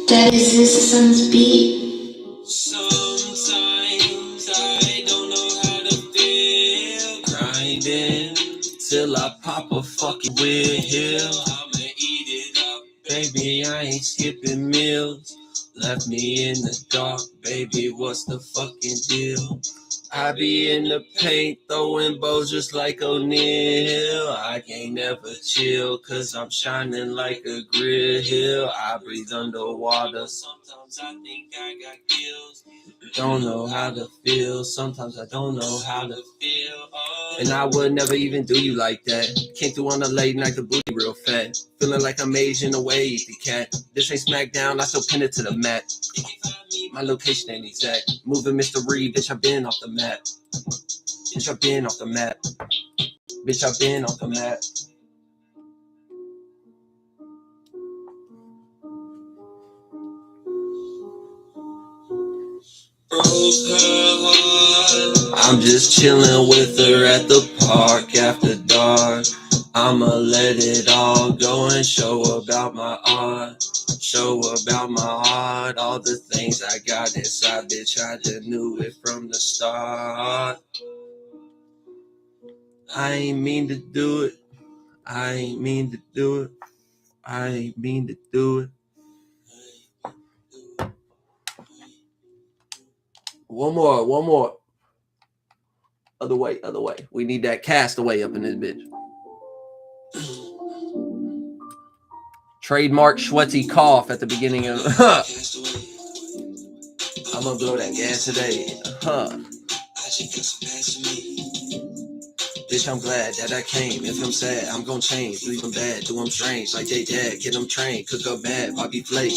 That is this son's beat. Sometimes I don't know how to feel. Grinding till I pop a fucking wheel. I'ma eat it up, baby. I ain't skipping meals. Left me in the dark, baby. What's the fucking deal? I be in the paint, throwing bows just like O'Neal. I can't never chill, cause I'm shining like a grill. I breathe underwater, sometimes I think I got gills. Don't know how to feel, sometimes I don't know how to feel. And I would never even do you like that. Came through on a late night, the booty real fat. Feeling like I'm Asian away, eat the cat. This ain't SmackDown, I still pin it to the mat. My location ain't exact. Moving Mr. Reed, bitch, I've been off the map. Bitch, I've been off the map. Bitch, I've been off the map. Broke her heart. I'm just chilling with her at the park after dark. I'ma let it all go and show about my art. Show about my heart, all the things I got inside, bitch. I just knew it from the start. I ain't mean to do it. I ain't mean to do it. I ain't mean to do it. One more. Other way. We need that castaway up in this bitch. Trademark Schwetzel cough at the beginning of. I'm gonna blow that gas today. Bitch, I'm glad that I came. If I'm sad, I'm gon' change. Leave them bad, do them strange. Like they dad, get them trained. Cook up bad, Bobby Flake.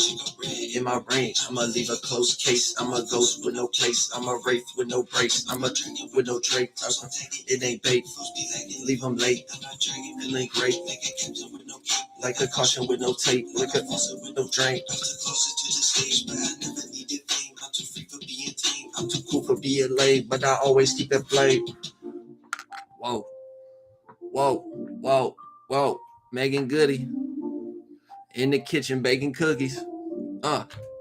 In my range, I'ma leave a close case. I'm a ghost with no place. I'm a wraith with no brakes. I'm a drinking with no Drake. It ain't bait. Leave them late. Feeling great. Like a caution with no tape. Like a with no drink. I'm too cool for being late, but I always keep it played. Whoa. Megan Goody in the kitchen baking cookies.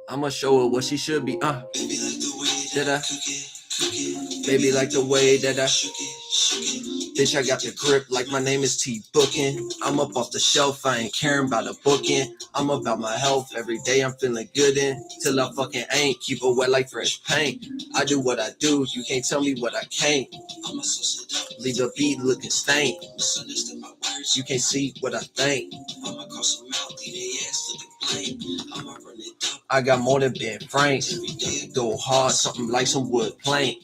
I'ma show her what she should be. Baby like the way that I bitch, I got the grip like my name is T Booking. I'm up off the shelf, I ain't caring about a booking. I'm about my health, every day I'm feeling good in. Till I fucking ain't, keep it wet like fresh paint. I do what I do, you can't tell me what I can't. Leave the beat looking stained. You can't see what I think. I got more than Ben Frank. Go hard, something like some wood plank.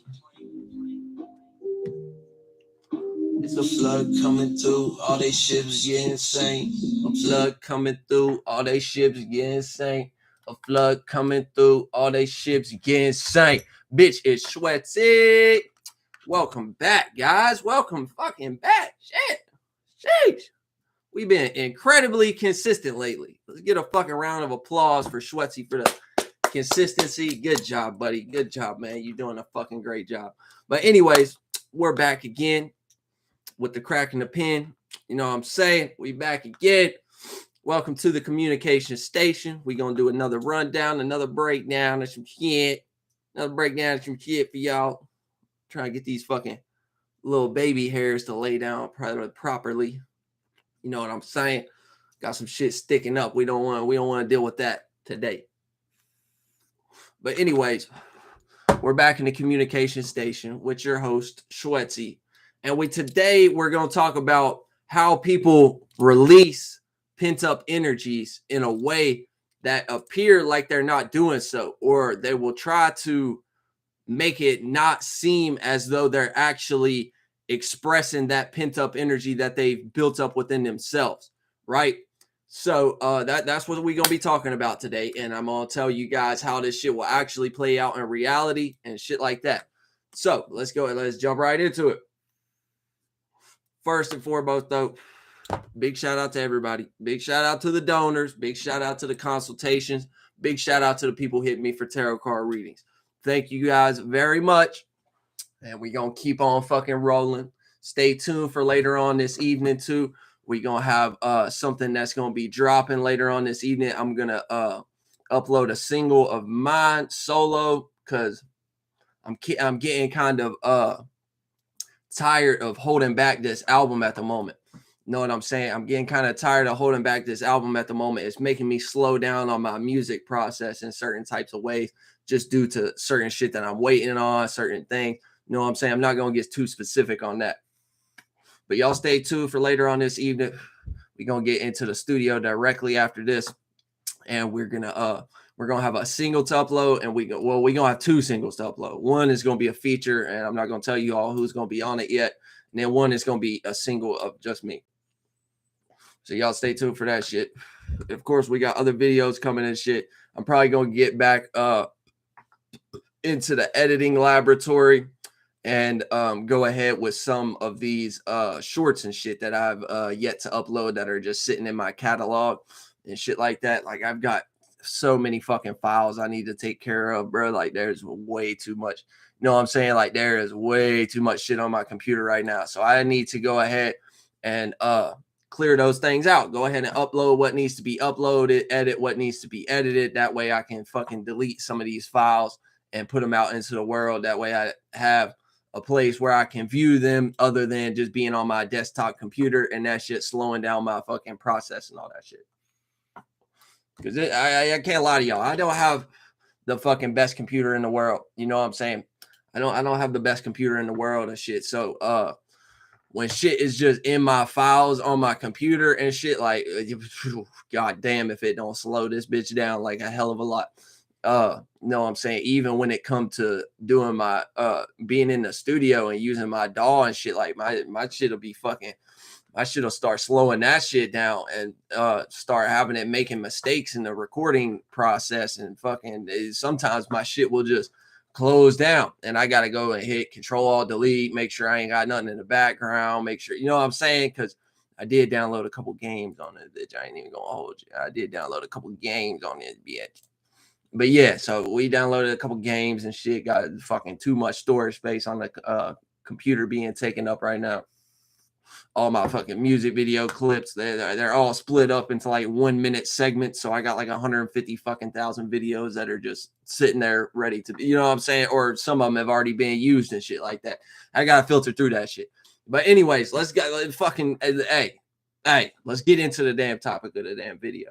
It's a flood coming through, all they ships get insane. A flood coming through, all they ships get insane. A flood coming through, all they ships get insane. Bitch, it's Schwetzel. Welcome back, guys. Welcome fucking back. Shit. Sheesh. We've been incredibly consistent lately. Let's get a fucking round of applause for Schwetzel for the consistency. Good job, buddy. Good job, man. You're doing a fucking great job. But anyways, we're back again with the crack in the pen. You know what I'm saying? We back again. Welcome to the communication station. We're going to do another rundown, another breakdown of some shit. Another breakdown of some shit for y'all. Trying to get these fucking little baby hairs to lay down properly. You know what I'm saying? Got some shit sticking up. We don't want to deal with that today. But anyways, we're back in the communication station with your host, Schwetzel. And today we're going to talk about how people release pent up energies in a way that appear like they're not doing so, or they will try to make it not seem as though they're actually expressing that pent up energy that they've built up within themselves, right? So that's what we're going to be talking about today. And I'm going to tell you guys how this shit will actually play out in reality and shit like that. So let's go. Let's jump right into it. First and foremost, though, big shout out to everybody. Big shout out to the donors. Big shout out to the consultations. Big shout out to the people hitting me for tarot card readings. Thank you guys very much. And we're going to keep on fucking rolling. Stay tuned for later on this evening, too. We're going to have something that's going to be dropping later on this evening. I'm going to upload a single of mine solo, because I'm getting kind of tired of holding back this album at the moment. You know what I'm saying? I'm getting kind of tired of holding back this album at the moment. It's making me slow down on my music process in certain types of ways, just due to certain shit that I'm waiting on, certain things. You know what I'm saying? I'm not going to get too specific on that. But y'all stay tuned for later on this evening. We're going to get into the studio directly after this. And we're going to have a single to upload, and we're going to have two singles to upload. One is going to be a feature, and I'm not going to tell you all who's going to be on it yet. And then one is going to be a single of just me. So y'all stay tuned for that shit. Of course, we got other videos coming and shit. I'm probably going to get back into the editing laboratory and go ahead with some of these shorts and shit that I've yet to upload that are just sitting in my catalog and shit like that. Like, I've got so many fucking files I need to take care of, bro. Like, there's way too much. You know what I'm saying? Like, there is way too much shit on my computer right now. So I need to go ahead and clear those things out. Go ahead and upload what needs to be uploaded, edit what needs to be edited. That way I can fucking delete some of these files and put them out into the world. That way I have a place where I can view them other than just being on my desktop computer and that shit slowing down my fucking process and all that shit. Because I can't lie to y'all. I don't have the fucking best computer in the world. You know what I'm saying? I don't have the best computer in the world and shit. So when shit is just in my files on my computer and shit, like, god damn if it don't slow this bitch down like a hell of a lot. You know what I'm saying? Even when it come to doing my being in the studio and using my DAW and shit, like my shit'll be fucking, I should have start slowing that shit down and start having it making mistakes in the recording process, and fucking sometimes my shit will just close down and I gotta go and hit Control-Alt-Delete, make sure I ain't got nothing in the background, make sure, you know what I'm saying? Because I did download a couple games on it, bitch. I ain't even gonna hold you. I did download a couple games on it, bitch. But yeah, so we downloaded a couple games and shit. Got fucking too much storage space on the computer being taken up right now. All my fucking music video clips, they're all split up into like 1 minute segments. So I got like 150 fucking thousand videos that are just sitting there ready to be, you know what I'm saying? Or some of them have already been used and shit like that. I gotta filter through that shit. But anyways, let's get fucking hey, let's get into the damn topic of the damn video.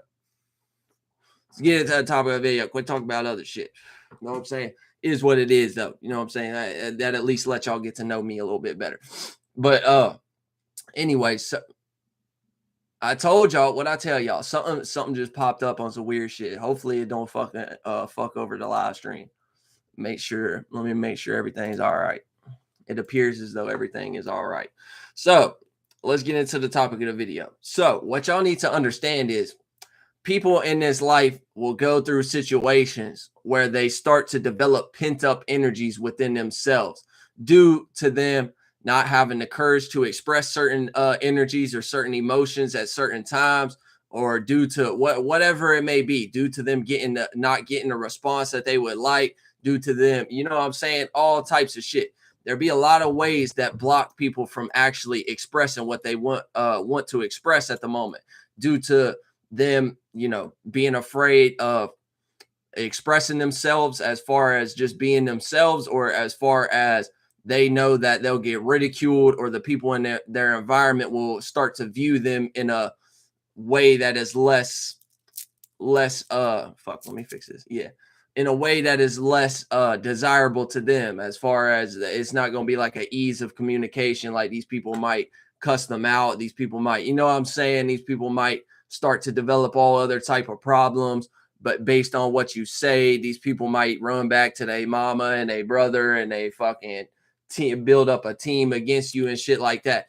Let's get into the topic of the video. Quit talking about other shit. You know what I'm saying? It is what it is, though. You know what I'm saying? That at least let y'all get to know me a little bit better. But anyway, so I told y'all what I tell y'all. Something just popped up on some weird shit. Hopefully it don't fuck over the live stream. Let me make sure everything's all right. It appears as though everything is all right. So let's get into the topic of the video. So what y'all need to understand is people in this life will go through situations where they start to develop pent-up energies within themselves due to them not having the courage to express certain energies or certain emotions at certain times, or due to whatever it may be, due to them not getting the response that they would like, due to them, you know what I'm saying, all types of shit. There'll be a lot of ways that block people from actually expressing what they want to express at the moment, due to them, you know, being afraid of expressing themselves as far as just being themselves, or as far as they know that they'll get ridiculed, or the people in their environment will start to view them in a way that is less let me fix this. Yeah. In a way that is less desirable to them, as far as it's not going to be like an ease of communication. Like, these people might cuss them out. These people might, you know what I'm saying? These people might start to develop all other type of problems, but based on what you say, these people might run back to their mama and their brother, and they fucking build up a team against you and shit like that.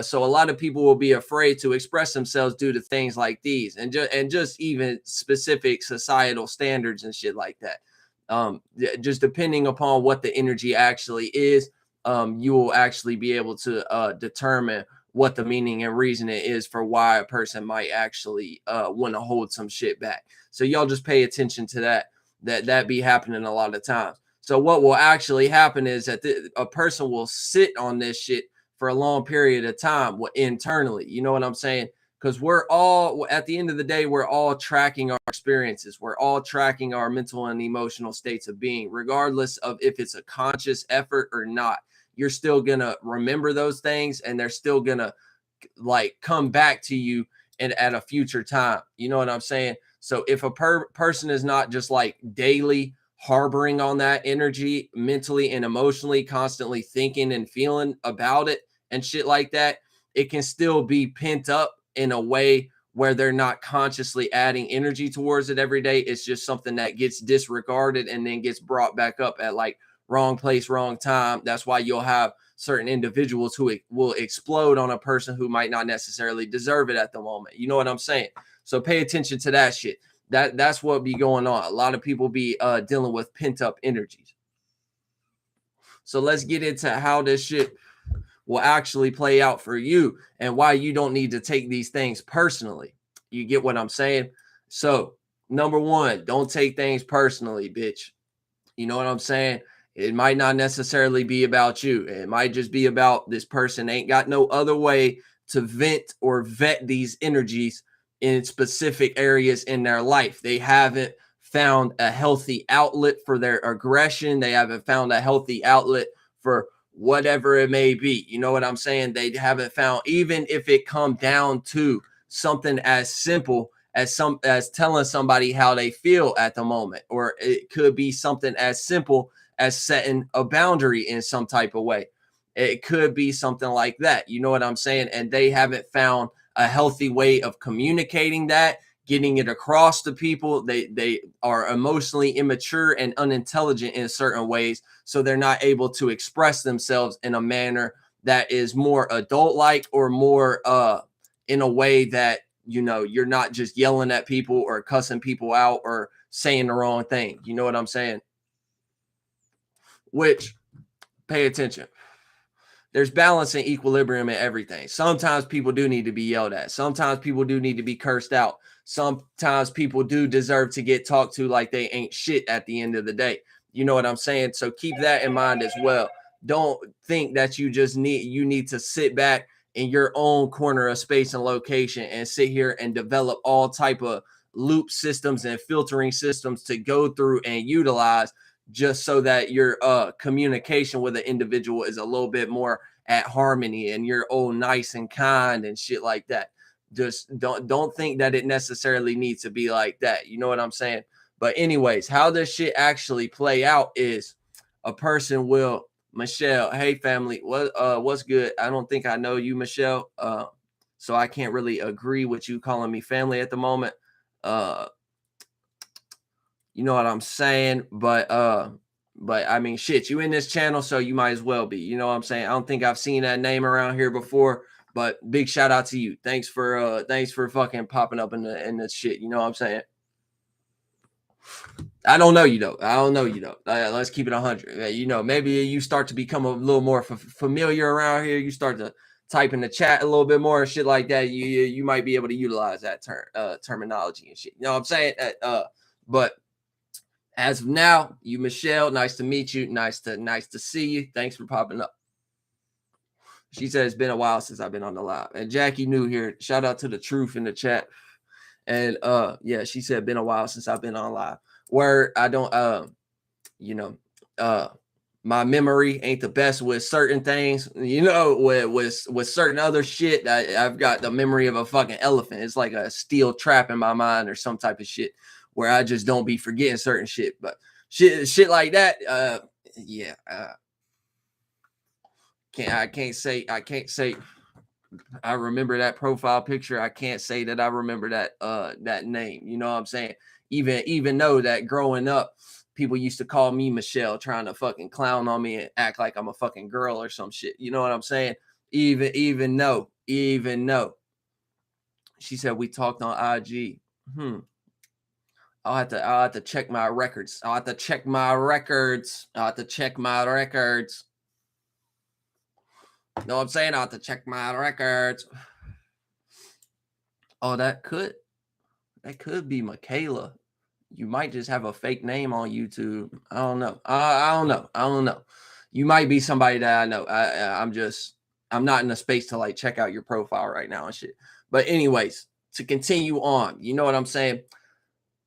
So a lot of people will be afraid to express themselves due to things like these, and just even specific societal standards and shit like that. Just depending upon what the energy actually is, you will actually be able to determine what the meaning and reasoning is for why a person might actually want to hold some shit back. So y'all just pay attention to that be happening a lot of times. So what will actually happen is that a person will sit on this shit for a long period of time internally. You know what I'm saying? because we're all, at the end of the day, we're all tracking our experiences. We're all tracking our mental and emotional states of being, regardless of if it's a conscious effort or not. You're still gonna remember those things, and they're still gonna like come back to you and at a future time. You know what I'm saying? So if a person is not just like daily harboring on that energy mentally and emotionally, constantly thinking and feeling about it and shit like that, it can still be pent up in a way where they're not consciously adding energy towards it every day. It's just something that gets disregarded and then gets brought back up at like wrong place, wrong time. That's why you'll have certain individuals who will explode on a person who might not necessarily deserve it at the moment. You know what I'm saying? So pay attention to that shit. That's what be going on. A lot of people be dealing with pent up energies. So let's get into how this shit will actually play out for you and why you don't need to take these things personally. You get what I'm saying? So, number one, don't take things personally, bitch. You know what I'm saying? It might not necessarily be about you. It might just be about this person ain't got no other way to vent or vet these energies in specific areas in their life. They haven't found a healthy outlet for their aggression. They haven't found a healthy outlet for whatever it may be. You know what I'm saying? They haven't found, even if it come down to something as simple as telling somebody how they feel at the moment, or it could be something as simple as setting a boundary in some type of way. It could be something like that. You know what I'm saying? And they haven't found a healthy way of communicating that, getting it across to people. They are emotionally immature and unintelligent in certain ways, so they're not able to express themselves in a manner that is more adult like, or more in a way that, you know, you're not just yelling at people or cussing people out or saying the wrong thing. You know what I'm saying? Which, pay attention. There's balance and equilibrium in everything. Sometimes people do need to be yelled at. Sometimes people do need to be cursed out. Sometimes people do deserve to get talked to like they ain't shit at the end of the day. You know what I'm saying? So keep that in mind as well. Don't think that you need to sit back in your own corner of space and location and sit here and develop all type of loop systems and filtering systems to go through and utilize, just so that your communication with an individual is a little bit more at harmony and you're all nice and kind and shit like that. Just don't think that it necessarily needs to be like that. You know what I'm saying? But anyways, how this shit actually play out is a person will, Michelle, hey family, what's good? I don't think I know you, Michelle. So I can't really agree with you calling me family at the moment. You know what I'm saying? But I mean, shit, you in this channel, so you might as well be. You know what I'm saying? I don't think I've seen that name around here before, but big shout out to you. Thanks for fucking popping up in the shit. You know what I'm saying? I don't know you though. Let's keep it 100. You know, maybe you start to become a little more familiar around here. You start to type in the chat a little bit more and shit like that. You might be able to utilize that terminology and shit. You know what I'm saying? But as of now, you, Michelle, nice to meet you. Nice to see you. Thanks for popping up. She said it's been a while since I've been on the live. And Jackie New here. Shout out to the truth in the chat. And yeah, she said been a while since I've been on live. Where I don't you know, my memory ain't the best with certain things, you know, with certain other shit. I've got the memory of a fucking elephant. It's like a steel trap in my mind or some type of shit where I just don't be forgetting certain shit. But shit like that, yeah, I can't say I remember that profile picture. I can't say that I remember that name. You know what I'm saying? Even though that growing up, people used to call me Michelle, trying to fucking clown on me and act like I'm a fucking girl or some shit. You know what I'm saying? Even though. She said we talked on IG. I'll have to check my records. I'll have to check my records. Know what I'm saying? I'll have to check my records. Oh, that could be Michaela. You might just have a fake name on YouTube. I don't know. I don't know. You might be somebody that I know. I'm just I'm not in a space to like check out your profile right now and shit. But anyways, to continue on, you know what I'm saying?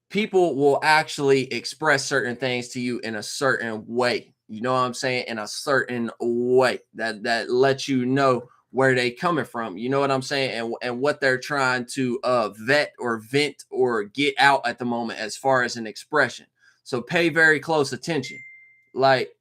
People will actually express certain things to you in a certain way. You know what I'm saying? In a certain way that lets you know where they coming from. You know what I'm saying? And what they're trying to vet or vent or get out at the moment as far as an expression. So pay very close attention. Like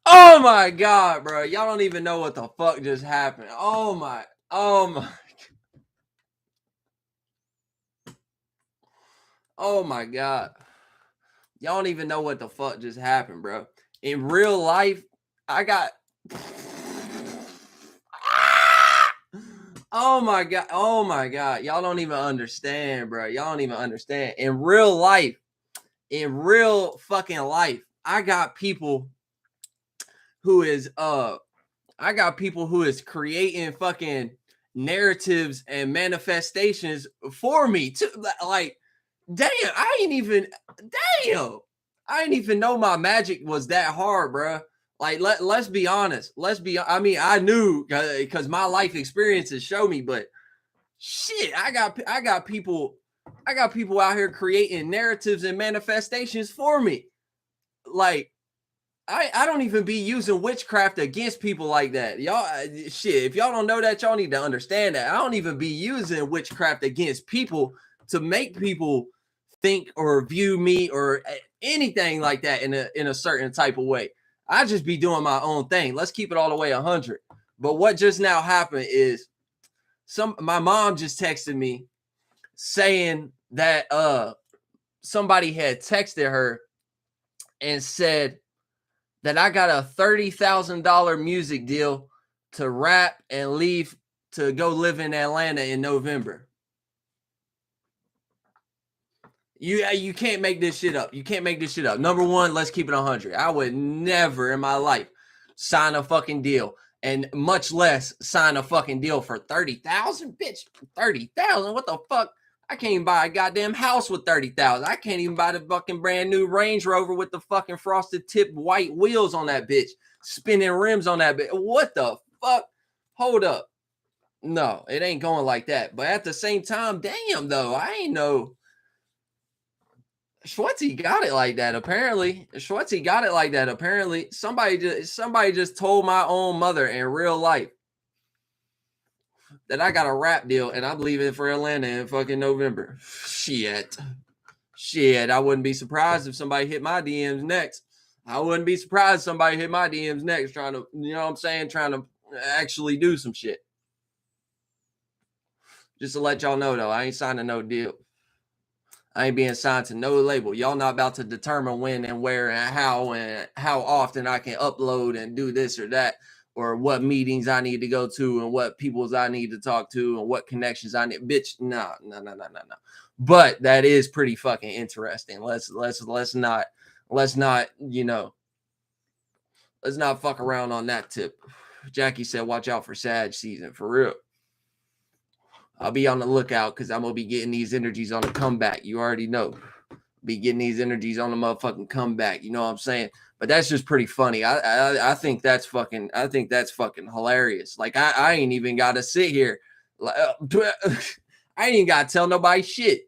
oh my god, bro. Y'all don't even know what the fuck just happened. Oh my. Oh my god. Y'all don't even know what the fuck just happened, bro. In real life, I got oh my god. Oh my god. Y'all don't even understand, bro. Y'all don't even understand. In real fucking life, I got people who is creating fucking narratives and manifestations for me too. Like, damn, damn, I didn't even know my magic was that hard, bro. Like, let's be honest. I mean, I knew because my life experiences show me, but shit, I got people out here creating narratives and manifestations for me. Like, I don't even be using witchcraft against people like that. Y'all, shit, if y'all don't know that, y'all need to understand that. I don't even be using witchcraft against people to make people think or view me or anything like that in a certain type of way. I just be doing my own thing. Let's keep it all the way 100. But what just now happened is my mom just texted me saying that somebody had texted her and said that I got a $30,000 music deal to rap and leave to go live in Atlanta in November. You can't make this shit up. You can't make this shit up. Number one, let's keep it 100. I would never in my life sign a fucking deal, and much less sign a fucking deal for 30,000, bitch. 30,000. What the fuck? I can't even buy a goddamn house with 30,000. I can't even buy the fucking brand new Range Rover with the fucking frosted tip white wheels on that bitch, spinning rims on that bitch. What the fuck? Hold up. No, it ain't going like that. But at the same time, damn though, I ain't know. Schwetzel got it like that. Apparently, Schwetzel got it like that. Apparently, somebody just told my own mother in real life that I got a rap deal and I'm leaving for Atlanta in fucking November. Shit. I wouldn't be surprised if somebody hit my DMs next. I wouldn't be surprised if somebody hit my DMs next trying to, you know what I'm saying, trying to actually do some shit. Just to let y'all know, though, I ain't signing no deal. I ain't being signed to no label. Y'all not about to determine when and where and how often I can upload and do this or that, or what meetings I need to go to and what peoples I need to talk to and what connections I need. Bitch, no. But that is pretty fucking interesting. Let's not, you know, let's not fuck around on that tip. Jackie said, watch out for Sag season, for real. I'll be on the lookout because I'm gonna be getting these energies on the comeback. You already know. Be getting these energies on the motherfucking comeback. You know what I'm saying? But that's just pretty funny. I think that's fucking hilarious. Like I ain't even gotta sit here. I ain't even gotta tell nobody shit.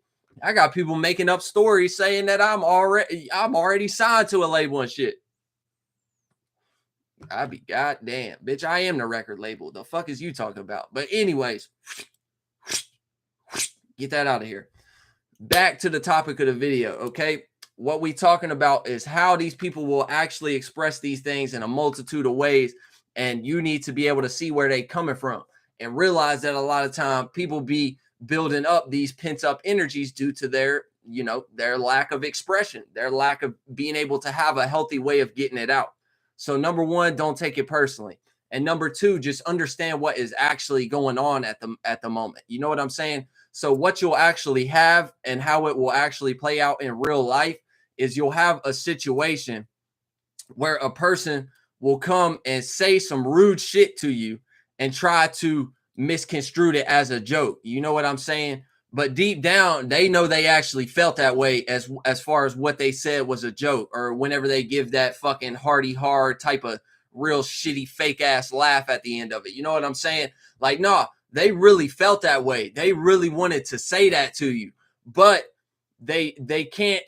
I got people making up stories saying that I'm already signed to a label and shit. I'd be goddamn, bitch. I am the record label. The fuck is you talking about? But anyways. Get that out of here. Back to the topic of the video, okay? What we talking about is how these people will actually express these things in a multitude of ways, and you need to be able to see where they coming from and realize that a lot of time people be building up these pent up energies due to their lack of expression, their lack of being able to have a healthy way of getting it out. So number one, don't take it personally. And number two, just understand what is actually going on at the moment. You know what I'm saying? So what you'll actually have and how it will actually play out in real life is you'll have a situation where a person will come and say some rude shit to you and try to misconstrue it as a joke. You know what I'm saying? but deep down they know they actually felt that way, as far as what they said was a joke, or whenever they give that fucking hearty hard type of real shitty fake ass laugh at the end of it. You know what I'm saying? Like, no, they really felt that way. They really wanted to say that to you, but they can't.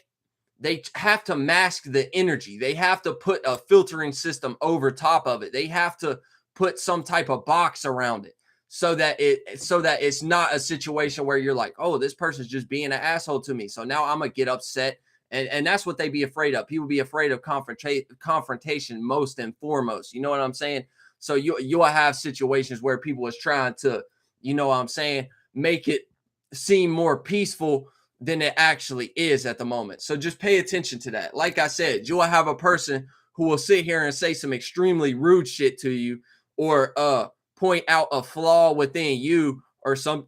They have to mask the energy. They have to put a filtering system over top of it. They have to put some type of box around it so that it's not a situation where you're like, oh, this person's just being an asshole to me, so now I'm gonna get upset. And that's what they be afraid of. People be afraid of confrontation most and foremost. You know what I'm saying? So you'll have situations where people is trying to, you know what I'm saying, make it seem more peaceful than it actually is at the moment. So just pay attention to that. Like I said, you'll have a person who will sit here and say some extremely rude shit to you, or point out a flaw within you, or some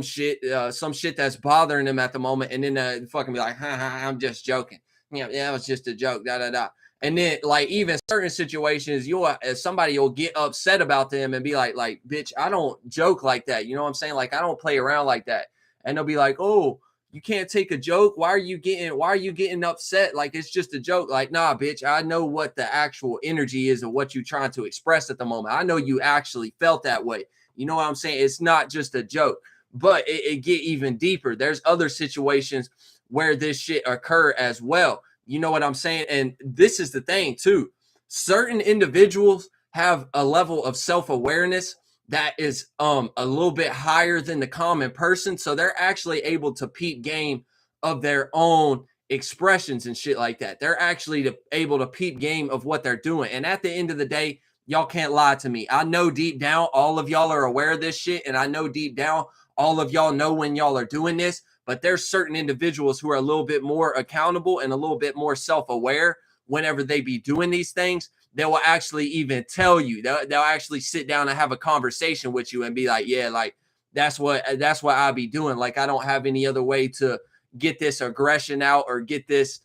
shit that's bothering them at the moment, and then fucking be like, ha, ha, I'm just joking. Yeah, it was just a joke. Da da da. And then, like, even certain situations, somebody will get upset about them and be like, bitch, I don't joke like that. You know what I'm saying? Like, I don't play around like that. And they'll be like, oh, you can't take a joke. Why are you getting upset? Like, it's just a joke. Like, nah, bitch, I know what the actual energy is of what you're trying to express at the moment. I know you actually felt that way. You know what I'm saying? It's not just a joke. But it get even deeper. There's other situations where this shit occur as well. You know what I'm saying? And this is the thing too. Certain individuals have a level of self-awareness that is a little bit higher than the common person. So they're actually able to peep game of their own expressions and shit like that. They're actually able to peep game of what they're doing. And at the end of the day, y'all can't lie to me. I know deep down all of y'all are aware of this shit, and I know deep down all of y'all know when y'all are doing this, but there's certain individuals who are a little bit more accountable and a little bit more self-aware whenever they be doing these things. They will actually even tell you. They'll actually sit down and have a conversation with you and be like, yeah, like that's what I be doing. Like, I don't have any other way to get this aggression out or get this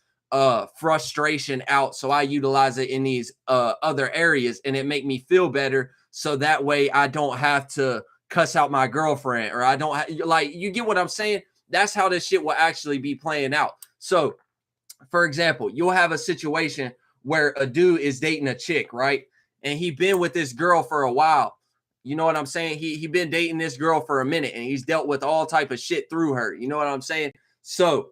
frustration out. So I utilize it in these other areas, and it make me feel better. So that way I don't have to cuss out my girlfriend, or I don't like, you get what I'm saying? That's how this shit will actually be playing out. So, for example, you'll have a situation where a dude is dating a chick, right? And he been with this girl for a while. You know what I'm saying? He been dating this girl for a minute, and he's dealt with all type of shit through her. You know what I'm saying? So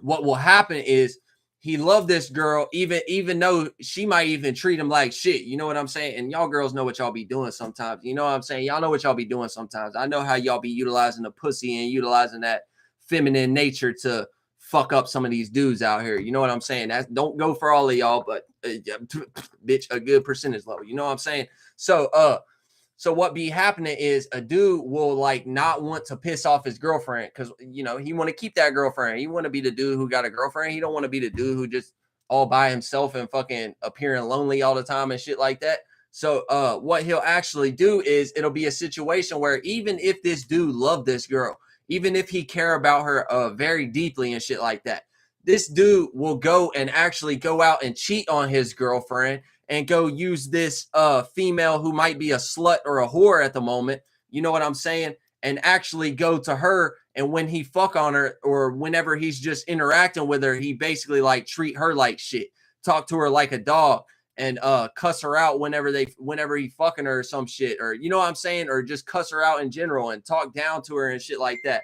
what will happen is he loved this girl, even though she might even treat him like shit. You know what I'm saying? And y'all girls know what y'all be doing sometimes. You know what I'm saying? Y'all know what y'all be doing sometimes. I know how y'all be utilizing the pussy and utilizing that feminine nature to fuck up some of these dudes out here. You know what I'm saying? That don't go for all of y'all, but bitch, a good percentage level. You know what I'm saying? So what be happening is a dude will like not want to piss off his girlfriend, because you know he want to keep that girlfriend. He want to be the dude who got a girlfriend. He don't want to be the dude who just all by himself and fucking appearing lonely all the time and shit like that. So what he'll actually do is it'll be a situation where even if this dude loved this girl, even if he care about her very deeply and shit like that, this dude will go and actually go out and cheat on his girlfriend and go use this female who might be a slut or a whore at the moment, you know what I'm saying, and actually go to her, and when he fuck on her or whenever he's just interacting with her, he basically like treat her like shit, talk to her like a dog, and cuss her out whenever he fucking her or some shit, or you know what I'm saying, or just cuss her out in general and talk down to her and shit like that.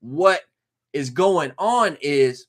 What is going on is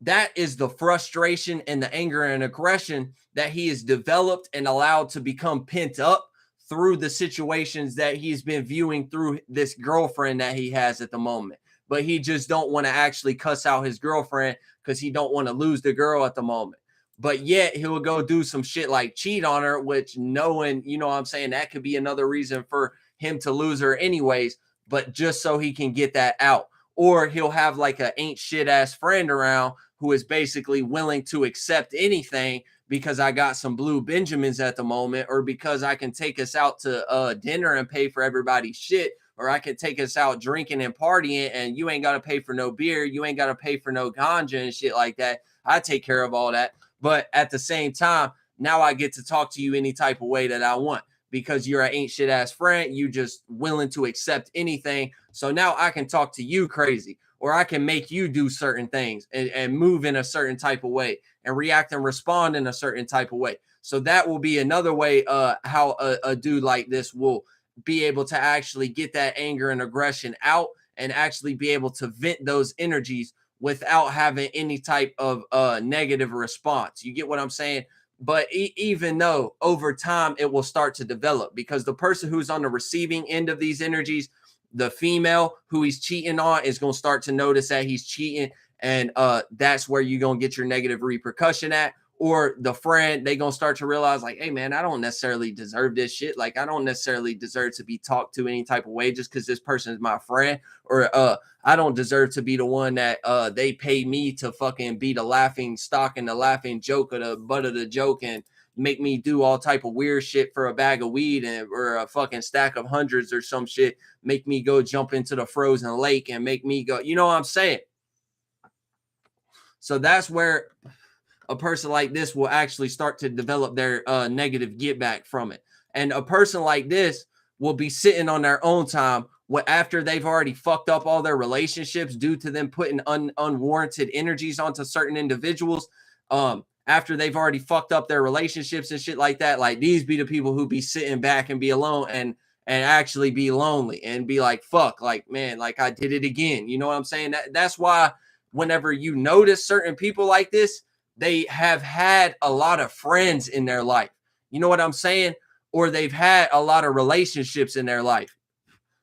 that is the frustration and the anger and aggression that he has developed and allowed to become pent up through the situations that he's been viewing through this girlfriend that he has at the moment. But he just don't want to actually cuss out his girlfriend because he don't want to lose the girl at the moment. But yet he'll go do some shit like cheat on her, which knowing, you know what I'm saying, that could be another reason for him to lose her anyways, but just so he can get that out. Or he'll have like a ain't shit ass friend around who is basically willing to accept anything because I got some blue Benjamins at the moment, or because I can take us out to dinner and pay for everybody's shit, or I can take us out drinking and partying and you ain't got to pay for no beer, you ain't got to pay for no ganja and shit like that. I take care of all that. But at the same time, now I get to talk to you any type of way that I want. because you're an ain't shit ass friend. You just willing to accept anything. So now I can talk to you crazy, or I can make you do certain things and move in a certain type of way and react and respond in a certain type of way. So that will be another way how a dude like this will be able to actually get that anger and aggression out and actually be able to vent those energies without having any type of negative response. You get what I'm saying? But even though over time it will start to develop, because the person who's on the receiving end of these energies, the female who he's cheating on, is going to start to notice that he's cheating. And that's where you're going to get your negative repercussion at. Or the friend, they going to start to realize like, hey, man, I don't necessarily deserve this shit. Like, I don't necessarily deserve to be talked to any type of way just because this person is my friend. Or I don't deserve to be the one that they pay me to fucking be the laughing stock and the laughing joke or the butt of the joke and make me do all type of weird shit for a bag of weed or a fucking stack of hundreds or some shit. Make me go jump into the frozen lake and make me go, you know what I'm saying? So that's where a person like this will actually start to develop their negative get back from it. And a person like this will be sitting on their own time after they've already fucked up all their relationships due to them putting unwarranted energies onto certain individuals. After they've already fucked up their relationships and shit like that, like these be the people who be sitting back and be alone and actually be lonely and be like, fuck, like, man, like I did it again. You know what I'm saying? That's why whenever you notice certain people like this, they have had a lot of friends in their life. You know what I'm saying? Or they've had a lot of relationships in their life.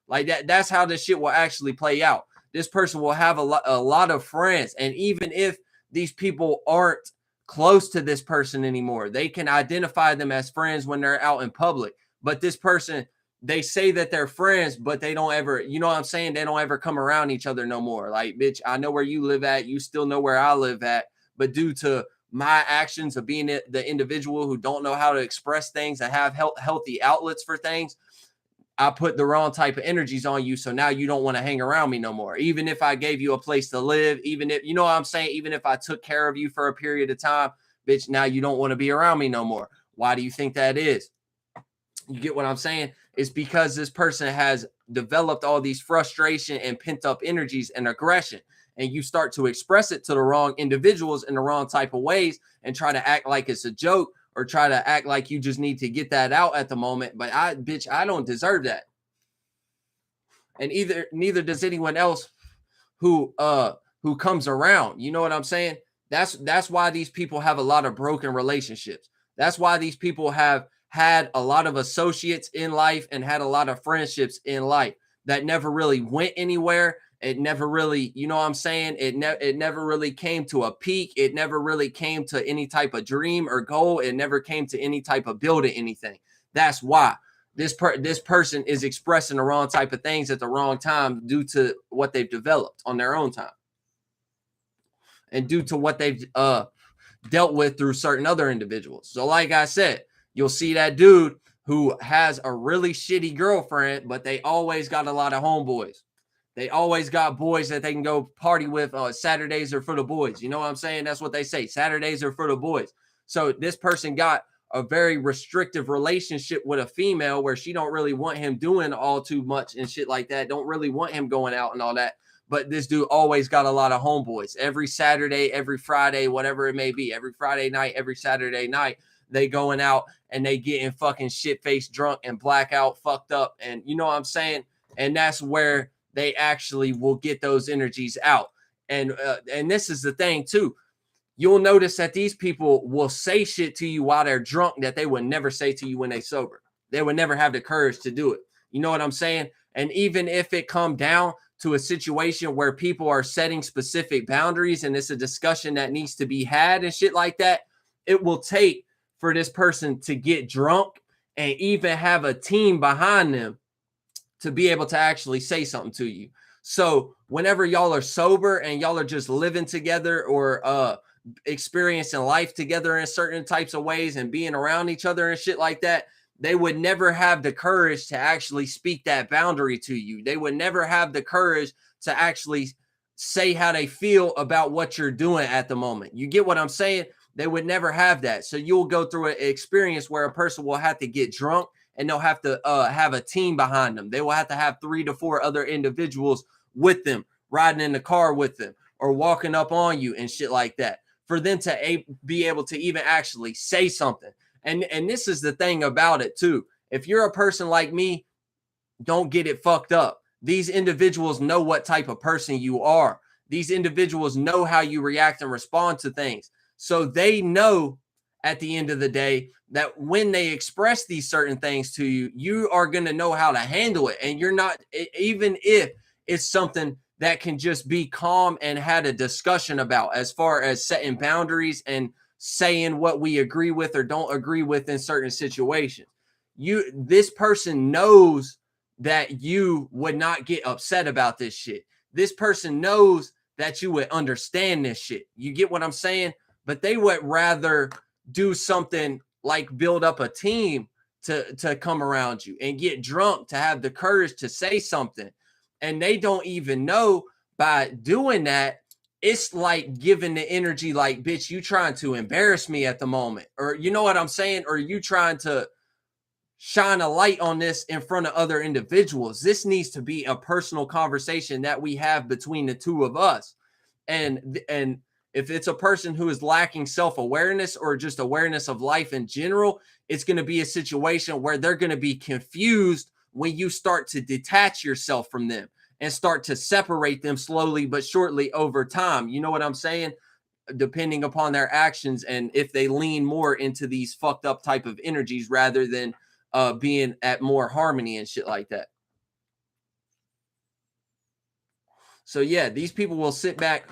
Like that's how this shit will actually play out. This person will have a lot of friends. And even if these people aren't close to this person anymore, they can identify them as friends when they're out in public. But this person, they say that they're friends, but they don't ever, you know what I'm saying? They don't ever come around each other no more. Like, bitch, I know where you live at. You still know where I live at. But due to my actions of being the individual who don't know how to express things and have healthy outlets for things, I put the wrong type of energies on you. So now you don't want to hang around me no more. Even if I gave you a place to live, even if, you know what I'm saying? Even if I took care of you for a period of time, bitch, now you don't want to be around me no more. Why do you think that is? You get what I'm saying? It's because this person has developed all these frustration and pent up energies and aggression. And you start to express it to the wrong individuals in the wrong type of ways and try to act like it's a joke or try to act like you just need to get that out at the moment. But I don't deserve that. And neither does anyone else who comes around. You know what I'm saying? That's why these people have a lot of broken relationships. That's why these people have had a lot of associates in life and had a lot of friendships in life that never really went anywhere. It never really, you know what I'm saying? It never really came to a peak. It never really came to any type of dream or goal. It never came to any type of building anything. That's why this person is expressing the wrong type of things at the wrong time due to what they've developed on their own time and due to what they've dealt with through certain other individuals. So like I said, you'll see that dude who has a really shitty girlfriend, but they always got a lot of homeboys. They always got boys that they can go party with. Saturdays are for the boys. You know what I'm saying? That's what they say. Saturdays are for the boys. So this person got a very restrictive relationship with a female where she don't really want him doing all too much and shit like that. Don't really want him going out and all that. But this dude always got a lot of homeboys. Every Saturday, every Friday, whatever it may be. Every Friday night, every Saturday night, they going out and they getting fucking shit-faced drunk and blackout fucked up. And you know what I'm saying? And that's where they actually will get those energies out. And this is the thing too. You'll notice that these people will say shit to you while they're drunk that they would never say to you when they sober. They would never have the courage to do it. You know what I'm saying? And even if it come down to a situation where people are setting specific boundaries and it's a discussion that needs to be had and shit like that, it will take for this person to get drunk and even have a team behind them to be able to actually say something to you. So whenever y'all are sober and y'all are just living together or experiencing life together in certain types of ways and being around each other and shit like that, they would never have the courage to actually speak that boundary to you. They would never have the courage to actually say how they feel about what you're doing at the moment. You get what I'm saying? They would never have that. So you'll go through an experience where a person will have to get drunk and they'll have to have a team behind them. They will have to have 3 to 4 other individuals with them, riding in the car with them or walking up on you and shit like that, for them to be able to even actually say something. And this is the thing about it too. If you're a person like me, don't get it fucked up. These individuals know what type of person you are. These individuals know how you react and respond to things. So they know at the end of the day that when they express these certain things to you, you are going to know how to handle it. And you're not, even if it's something that can just be calm and had a discussion about, as far as setting boundaries and saying what we agree with or don't agree with in certain situations. This person knows that you would not get upset about this shit. This person knows that you would understand this shit. You get what I'm saying? But they would rather do something like build up a team to come around you and get drunk to have the courage to say something. And they don't even know by doing that, it's like giving the energy like, bitch, you trying to embarrass me at the moment. Or you know what I'm saying? Or you trying to shine a light on this in front of other individuals. This needs to be a personal conversation that we have between the two of us. And if it's a person who is lacking self-awareness or just awareness of life in general, it's going to be a situation where they're going to be confused when you start to detach yourself from them and start to separate them slowly but surely over time. You know what I'm saying? Depending upon their actions and if they lean more into these fucked up type of energies rather than being at more harmony and shit like that. So yeah, these people will sit back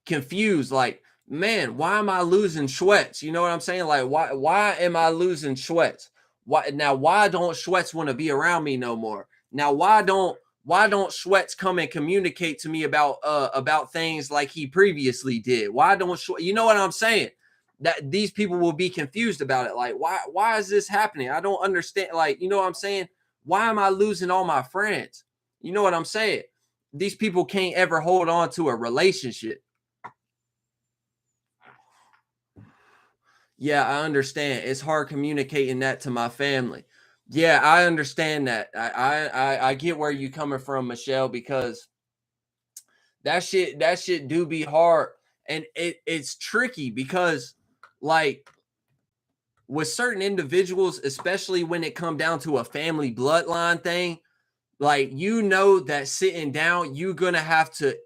confused, like, man, why am I losing Schwetz? You know what I'm saying? Like, why am I losing Schwetz? Why don't Schwetz want to be around me no more? Now, why don't Schwetz come and communicate to me about things like he previously did? Why don't you know what I'm saying? That these people will be confused about it. Like, why is this happening? I don't understand. Like, you know what I'm saying? Why am I losing all my friends? You know what I'm saying? These people can't ever hold on to a relationship. Yeah, I understand. It's hard communicating that to my family. Yeah, I understand that. I get where you coming from, Michelle, because that shit do be hard. And it's tricky because, like, with certain individuals, especially when it come down to a family bloodline thing, like, you know that sitting down, you're gonna have to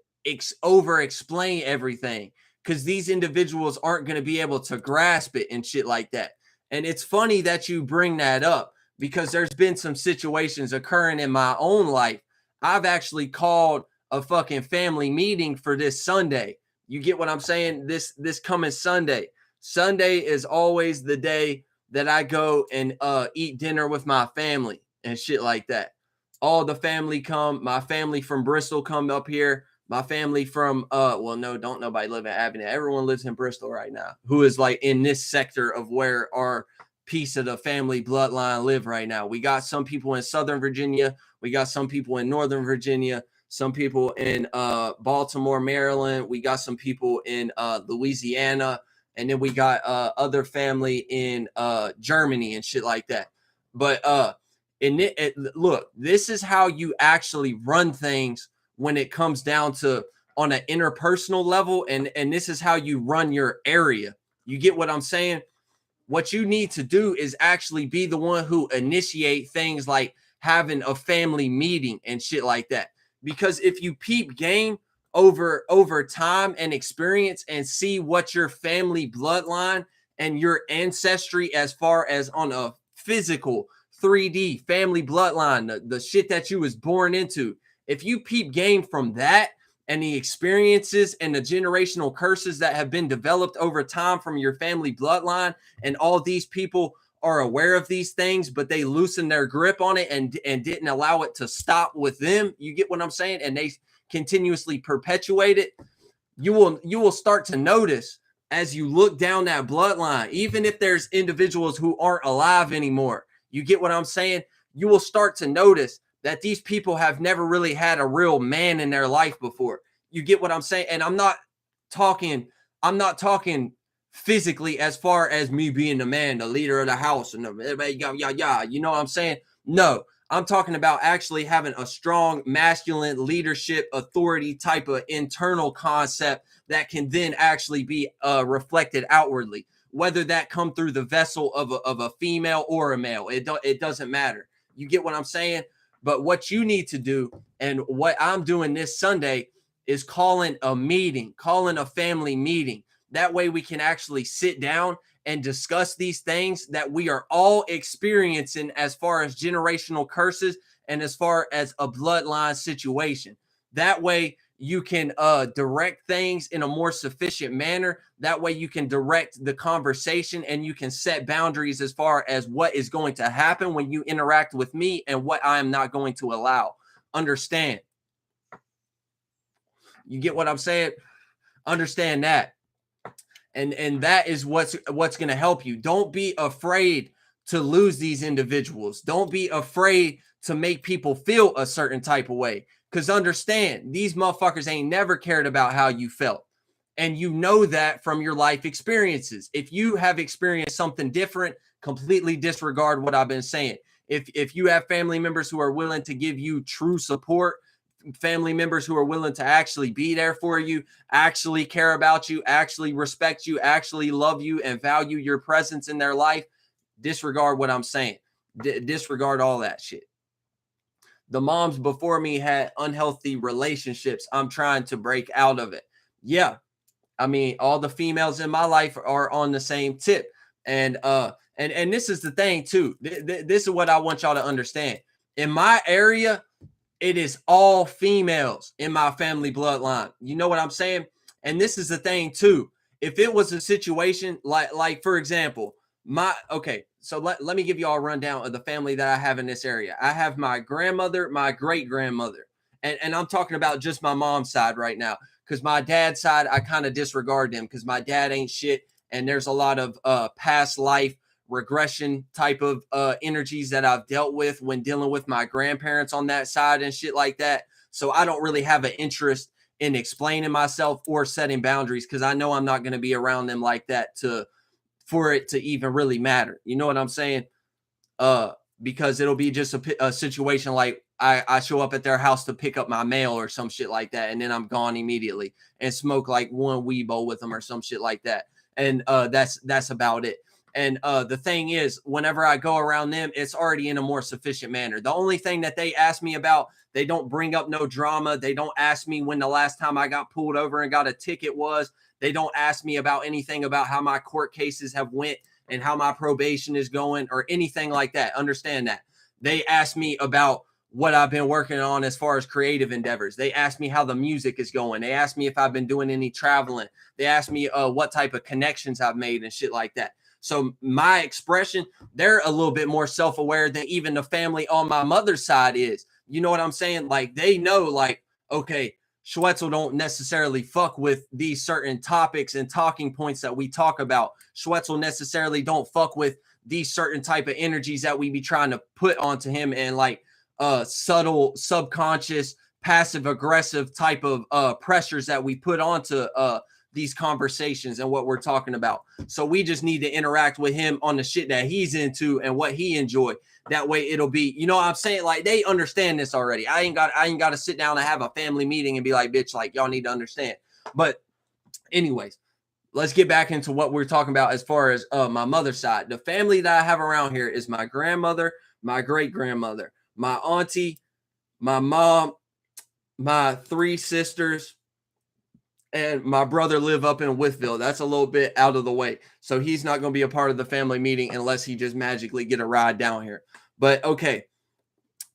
over explain everything because these individuals aren't going to be able to grasp it and shit like that. And it's funny that you bring that up because there's been some situations occurring in my own life. I've actually called a fucking family meeting for this Sunday. You get what I'm saying? This coming Sunday. Sunday is always the day that I go and eat dinner with my family and shit like that. All the family come. My family from Bristol come up here. My family from well, no, don't nobody live in Avenue. Everyone lives in Bristol right now, who is like in this sector of where our piece of the family bloodline live right now. We got some people in Southern Virginia. We got some people in Northern Virginia. Some people in Baltimore, Maryland. We got some people in Louisiana. And then we got other family in Germany and shit like that. But look, this is how you actually run things when it comes down to on an interpersonal level. And this is how you run your area. You get what I'm saying? What you need to do is actually be the one who initiate things like having a family meeting and shit like that. Because if you peep game over time and experience and see what your family bloodline and your ancestry as far as on a physical 3D family bloodline, the shit that you was born into, if you peep game from that and the experiences and the generational curses that have been developed over time from your family bloodline, and all these people are aware of these things, but they loosened their grip on it and didn't allow it to stop with them. You get what I'm saying? And they continuously perpetuate it. You will start to notice as you look down that bloodline, even if there's individuals who aren't alive anymore. You get what I'm saying? You will start to notice that these people have never really had a real man in their life before. You get what I'm saying? And I'm not talking physically, as far as me being the man, the leader of the house, and everybody, you know what I'm saying? No, I'm talking about actually having a strong masculine leadership authority type of internal concept that can then actually be reflected outwardly, whether that come through the vessel of a female or a male. It doesn't matter. You get what I'm saying? But what you need to do, and what I'm doing this Sunday, is calling a meeting, calling a family meeting. That way we can actually sit down and discuss these things that we are all experiencing as far as generational curses and as far as a bloodline situation. That way you can direct things in a more sufficient manner. That way you can direct the conversation and you can set boundaries as far as what is going to happen when you interact with me and what I am not going to allow. Understand? You get what I'm saying? Understand that. And that is what's going to help you. Don't be afraid to lose these individuals. Don't be afraid to make people feel a certain type of way, because understand, these motherfuckers ain't never cared about how you felt, and you know that from your life experiences. If you have experienced something different, completely disregard what I've been saying. If you have family members who are willing to give you true support, family members who are willing to actually be there for you, actually care about you, actually respect you, actually love you, and value your presence in their life, disregard what I'm saying. Disregard all that shit. The moms before me had unhealthy relationships. I'm trying to break out of it. Yeah. I mean, all the females in my life are on the same tip. And this is the thing too. This is what I want y'all to understand. In my area, it is all females in my family bloodline. You know what I'm saying? And this is the thing too. If it was a situation like for example, so let me give you all a rundown of the family that I have in this area. I have my grandmother, my great grandmother, and I'm talking about just my mom's side right now, because my dad's side, I kind of disregard them because my dad ain't shit. And there's a lot of past life regression type of energies that I've dealt with when dealing with my grandparents on that side and shit like that. So I don't really have an interest in explaining myself or setting boundaries, because I know I'm not going to be around them like that for it to even really matter. You know what I'm saying? Because it'll be just a situation like I show up at their house to pick up my mail or some shit like that, and then I'm gone immediately and smoke like one weed bowl with them or some shit like that. And that's about it. And the thing is, whenever I go around them, it's already in a more sufficient manner. The only thing that they ask me about, they don't bring up no drama. They don't ask me when the last time I got pulled over and got a ticket was. They don't ask me about anything about how my court cases have went and how my probation is going or anything like that. Understand that. They ask me about what I've been working on as far as creative endeavors. They ask me how the music is going. They ask me if I've been doing any traveling. They ask me what type of connections I've made and shit like that. So my expression, they're a little bit more self-aware than even the family on my mother's side is. You know what I'm saying? Like, they know, like, okay, Schwetzel don't necessarily fuck with these certain topics and talking points that we talk about. Schwetzel necessarily don't fuck with these certain type of energies that we be trying to put onto him, and like subtle, subconscious, passive aggressive type of pressures that we put onto these conversations and what we're talking about. So we just need to interact with him on the shit that he's into and what he enjoy. That way it'll be, you know what I'm saying? Like, they understand this already. I ain't got to sit down and have a family meeting and be like, bitch, like, y'all need to understand. But anyways, let's get back into what we're talking about as far as my mother's side. The family that I have around here is my grandmother, my great grandmother, my auntie, my mom, my 3 sisters, and my brother live up in Withville. That's a little bit out of the way. So he's not going to be a part of the family meeting unless he just magically get a ride down here. But okay,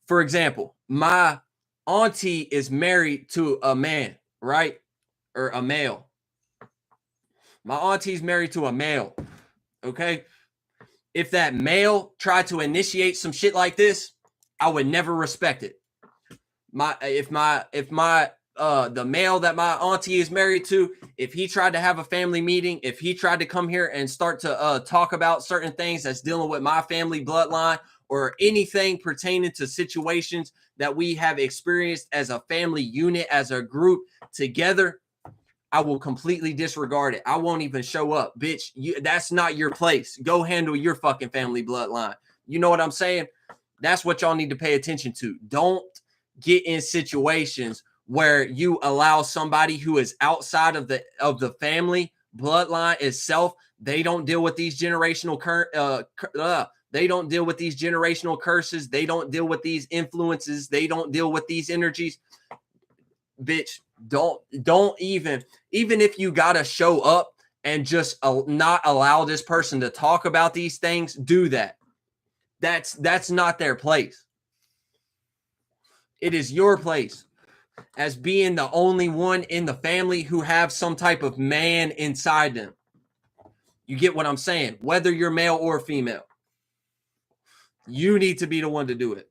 for example, my auntie is married to a man, right? Or a male. My auntie's married to a male. Okay. If that male tried to initiate some shit like this, I would never respect it. The male that my auntie is married to, if he tried to have a family meeting, if he tried to come here and start to talk about certain things that's dealing with my family bloodline or anything pertaining to situations that we have experienced as a family unit, as a group together, I will completely disregard it. I won't even show up. Bitch, that's not your place. Go handle your fucking family bloodline. You know what I'm saying? That's what y'all need to pay attention to. Don't get in situations where you allow somebody who is outside of the family bloodline itself. They don't deal with these generational they don't deal with these generational curses. They don't deal with these influences. They don't deal with these energies. Bitch, don't even if you gotta show up and just not allow this person to talk about these things, do that. That's not their place. It is your place as being the only one in the family who have some type of man inside them. You get what I'm saying? Whether you're male or female, you need to be the one to do it.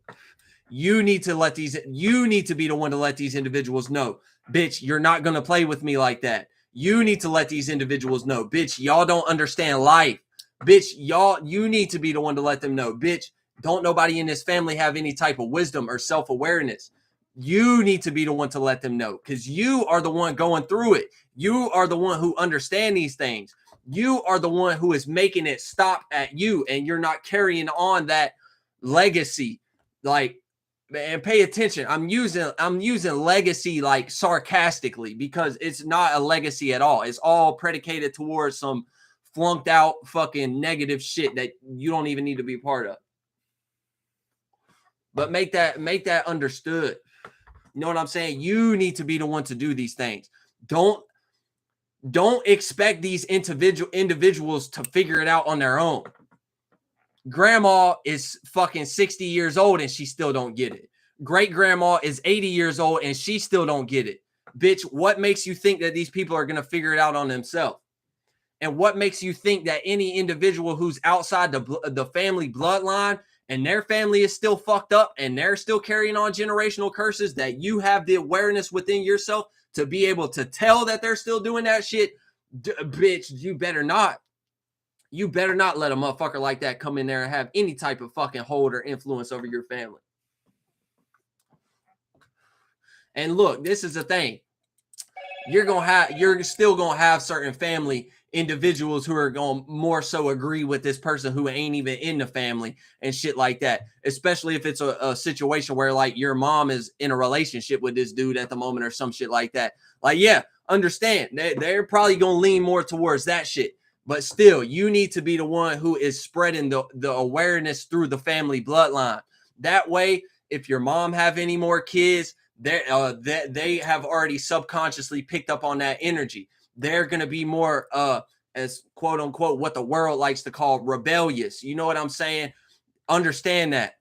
You need to be the one to let these individuals know, bitch, you're not going to play with me like that. You need to let these individuals know, bitch, y'all don't understand life. Bitch, you need to be the one to let them know, bitch, don't nobody in this family have any type of wisdom or self-awareness. You need to be the one to let them know, because you are the one going through it. You are the one who understand these things. You are the one who is making it stop at you, and you're not carrying on that legacy. Like, and pay attention. I'm using legacy like sarcastically, because it's not a legacy at all. It's all predicated towards some flunked out fucking negative shit that you don't even need to be part of. But make that understood. You know what I'm saying? You need to be the one to do these things. Don't expect these individuals to figure it out on their own. Grandma is fucking 60 years old and she still don't get it. Great grandma is 80 years old and she still don't get it. Bitch, what makes you think that these people are going to figure it out on themselves? And what makes you think that any individual who's outside the family bloodline and their family is still fucked up and they're still carrying on generational curses, that you have the awareness within yourself to be able to tell that they're still doing that shit? Bitch, you better not. You better not let a motherfucker like that come in there and have any type of fucking hold or influence over your family. And look, this is the thing. You're still gonna have certain family individuals who are going to more so agree with this person who ain't even in the family and shit like that. Especially if it's a situation where like your mom is in a relationship with this dude at the moment or some shit like that. Like, yeah, understand. They're probably going to lean more towards that shit. But still, you need to be the one who is spreading the awareness through the family bloodline. That way, if your mom have any more kids, they have already subconsciously picked up on that energy. They're going to be more, as quote unquote, what the world likes to call rebellious. You know what I'm saying? Understand that.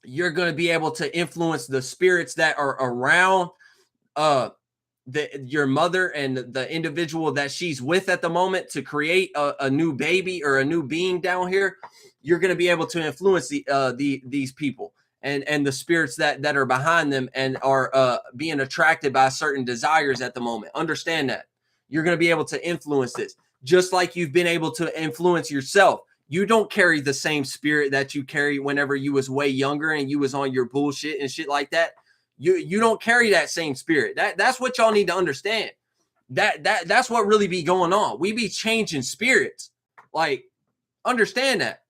You're going to be able to influence the spirits that are around your mother and the individual that she's with at the moment to create a new baby or a new being down here. You're going to be able to influence these people and the spirits that are behind them and are being attracted by certain desires at the moment. Understand that. You're going to be able to influence this, just like you've been able to influence yourself. You don't carry the same spirit that you carried whenever you was way younger and you was on your bullshit and shit like that. You don't carry that same spirit. That's what y'all need to understand. That's what really be going on. We be changing spirits. Like, understand that.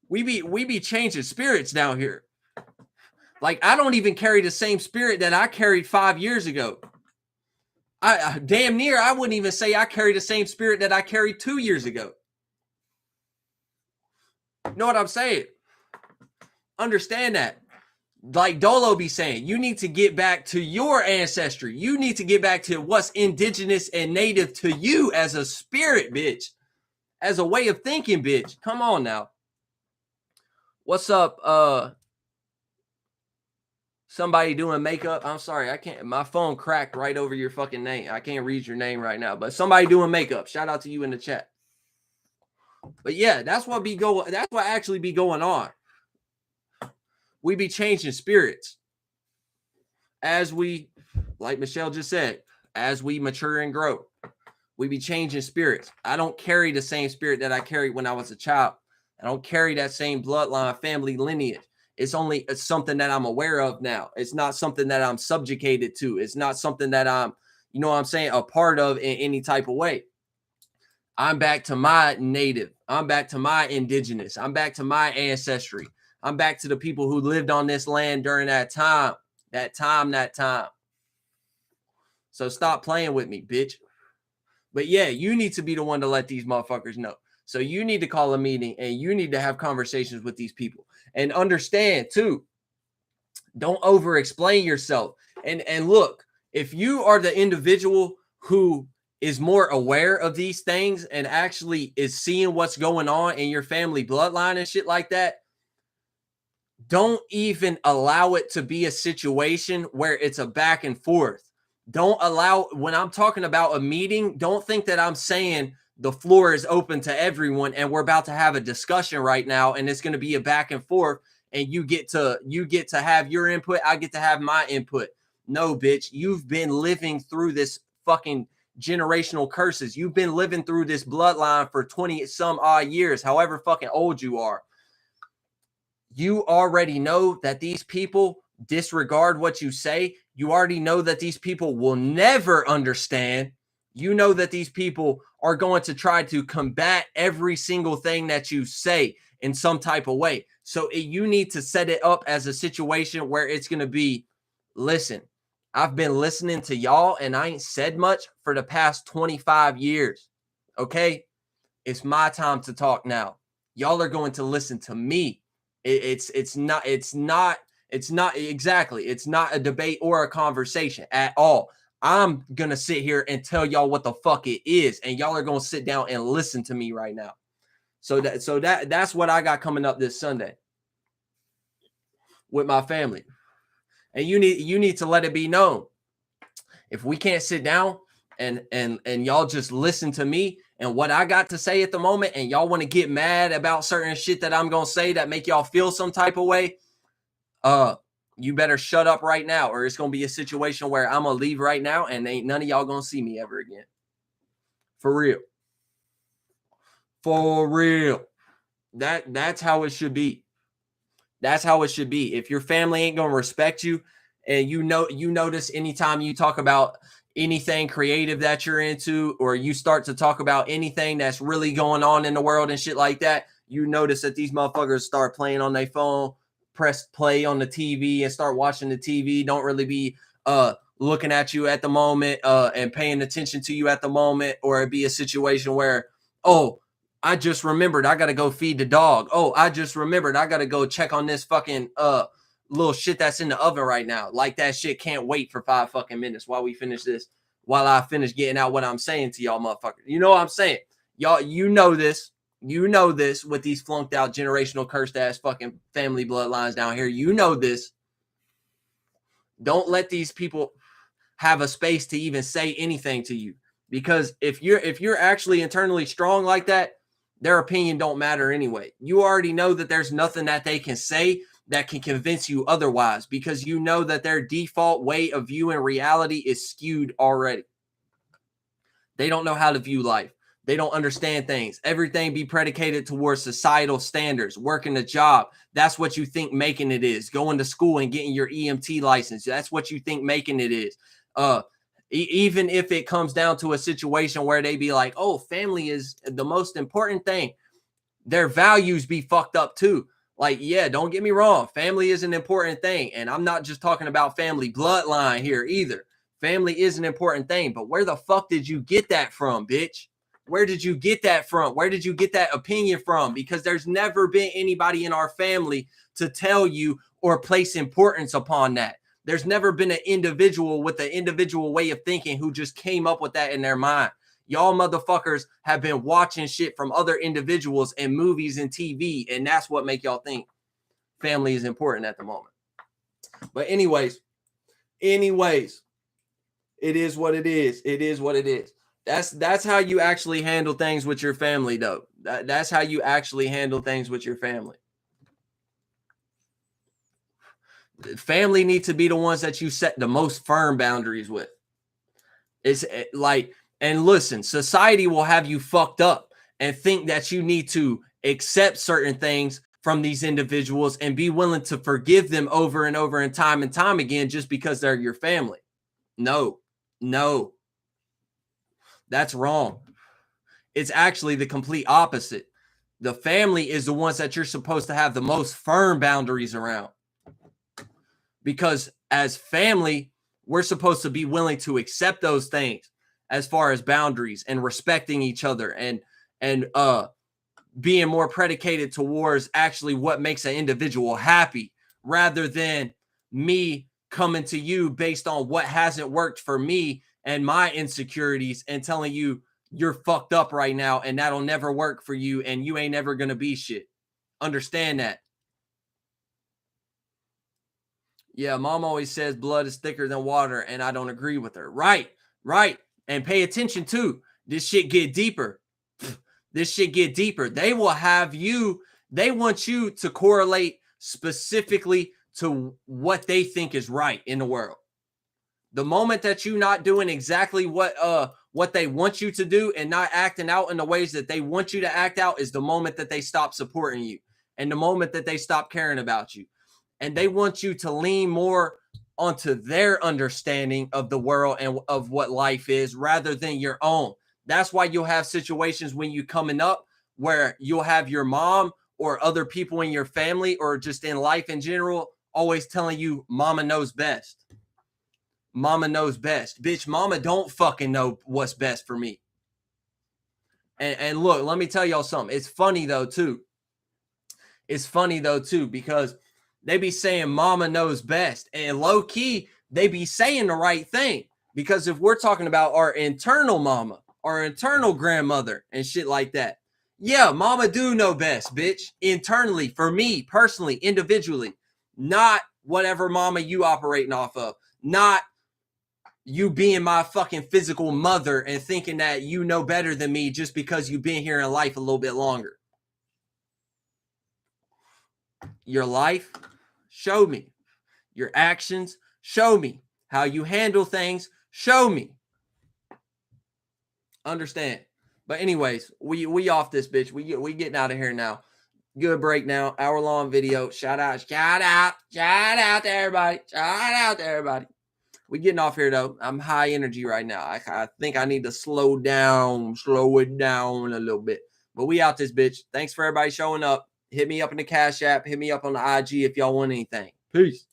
We be changing spirits down here. Like, I don't even carry the same spirit that I carried 5 years ago. I damn near, I wouldn't even say I carry the same spirit that I carried 2 years ago. You know what I'm saying? Understand that. Like Dolo be saying, you need to get back to your ancestry. You need to get back to what's indigenous and native to you as a spirit, bitch. As a way of thinking, bitch. Come on now. What's up? Somebody doing makeup. I'm sorry, I can't. My phone cracked right over your fucking name. I can't read your name right now. But somebody doing makeup. Shout out to you in the chat. But yeah, that's what actually be going on. We be changing spirits as we, like Michelle just said, as we mature and grow. We be changing spirits. I don't carry the same spirit that I carried when I was a child. I don't carry that same bloodline, family lineage. It's something that I'm aware of now. It's not something that I'm subjugated to. It's not something that I'm you know what I'm saying, a part of in any type of way. I'm back to my native. I'm back to my indigenous. I'm back to my ancestry. I'm back to the people who lived on this land during that time. That time. So stop playing with me, bitch. But yeah, you need to be the one to let these motherfuckers know. So you need to call a meeting and you need to have conversations with these people and understand too. Don't over explain yourself. And look, if you are the individual who is more aware of these things and actually is seeing what's going on in your family bloodline and shit like that, don't even allow it to be a situation where it's a back and forth. Don't allow, when I'm talking about a meeting, don't think that I'm saying the floor is open to everyone and we're about to have a discussion right now and it's going to be a back and forth and you get to have your input, I get to have my input. No, bitch, you've been living through this fucking generational curses. You've been living through this bloodline for 20 some odd years, however fucking old you are. You already know that these people disregard what you say. You already know that these people will never understand. You know that these people are going to try to combat every single thing that you say in some type of way. So you need to set it up as a situation where it's going to be, listen, I've been listening to y'all and I ain't said much for the past 25 years. Okay? It's my time to talk now. Y'all are going to listen to me. It's not exactly. It's not a debate or a conversation at all. I'm gonna sit here and tell y'all what the fuck it is, and y'all are gonna sit down and listen to me right now. So that's what I got coming up this Sunday with my family. And you need to let it be known. If we can't sit down and y'all just listen to me and what I got to say at the moment, and y'all want to get mad about certain shit that I'm gonna say that make y'all feel some type of way, you better shut up right now, or it's gonna be a situation where I'm gonna leave right now and ain't none of y'all gonna see me ever again. For real. For real. That's how it should be. That's how it should be. If your family ain't gonna respect you, and you notice anytime you talk about anything creative that you're into, or you start to talk about anything that's really going on in the world and shit like that, you notice that these motherfuckers start playing on their phone, press play on the TV and start watching the TV, don't really be looking at you at the moment and paying attention to you at the moment, or it'd be a situation where, oh, I just remembered I got to go feed the dog. Oh, I just remembered I got to go check on this fucking little shit that's in the oven right now. Like that shit can't wait for 5 fucking minutes while we finish this, while I finish getting out what I'm saying to y'all motherfuckers. You know what I'm saying? Y'all, you know this with these flunked out generational cursed ass fucking family bloodlines down here. You know this. Don't let these people have a space to even say anything to you, because if you're actually internally strong like that, their opinion don't matter anyway. You already know that there's nothing that they can say that can convince you otherwise, because you know that their default way of viewing reality is skewed already. They don't know how to view life. They don't understand things. Everything be predicated towards societal standards, working a job. That's what you think making it is. Going to school and getting your EMT license. That's what you think making it is. Even if it comes down to a situation where they be like, oh, family is the most important thing, their values be fucked up too. Like, yeah, don't get me wrong. Family is an important thing. And I'm not just talking about family bloodline here either. Family is an important thing. But where the fuck did you get that from, bitch? Where did you get that from? Where did you get that opinion from? Because there's never been anybody in our family to tell you or place importance upon that. There's never been an individual with an individual way of thinking who just came up with that in their mind. Y'all motherfuckers have been watching shit from other individuals and movies and TV, and that's what make y'all think family is important at the moment. But anyways, it is what it is. It is what it is. That's how you actually handle things with your family, though. That's how you actually handle things with your family. Family need to be the ones that you set the most firm boundaries with. It's like, and listen, society will have you fucked up and think that you need to accept certain things from these individuals and be willing to forgive them over and over and time again just because they're your family. No, That's wrong. It's actually the complete opposite. The family is the ones that you're supposed to have the most firm boundaries around. Because as family, we're supposed to be willing to accept those things as far as boundaries and respecting each other and being more predicated towards actually what makes an individual happy, rather than me coming to you based on what hasn't worked for me and my insecurities and telling you you're fucked up right now and that'll never work for you and you ain't never gonna be shit. Understand that. Yeah, mom always says blood is thicker than water, and I don't agree with her. Right, right. And pay attention too. This shit get deeper. This shit get deeper. They will have you, they want you to correlate specifically to what they think is right in the world. The moment that you're not doing exactly what they want you to do and not acting out in the ways that they want you to act out is the moment that they stop supporting you and the moment that they stop caring about you. And they want you to lean more onto their understanding of the world and of what life is rather than your own. That's why you'll have situations when you coming up where you'll have your mom or other people in your family or just in life in general always telling you mama knows best. Mama knows best. Bitch, mama don't fucking know what's best for me. And look, let me tell y'all something. It's funny though too. It's funny though too because they be saying mama knows best. And low key, they be saying the right thing. Because if we're talking about our internal mama, our internal grandmother and shit like that, yeah, mama do know best, bitch. Internally, for me, personally, individually. Not whatever mama you operating off of. Not you being my fucking physical mother and thinking that you know better than me just because you've been here in life a little bit longer. Your life, show me. Your actions, show me. How you handle things, show me. Understand? But anyways, we off this bitch. We getting out of here now. Good break now. Hour-long video. Shout out to everybody. We getting off here though. I'm high energy right now. I think I need to slow it down a little bit. But we out this bitch. Thanks for everybody showing up. Hit me up in the Cash App. Hit me up on the IG if y'all want anything. Peace.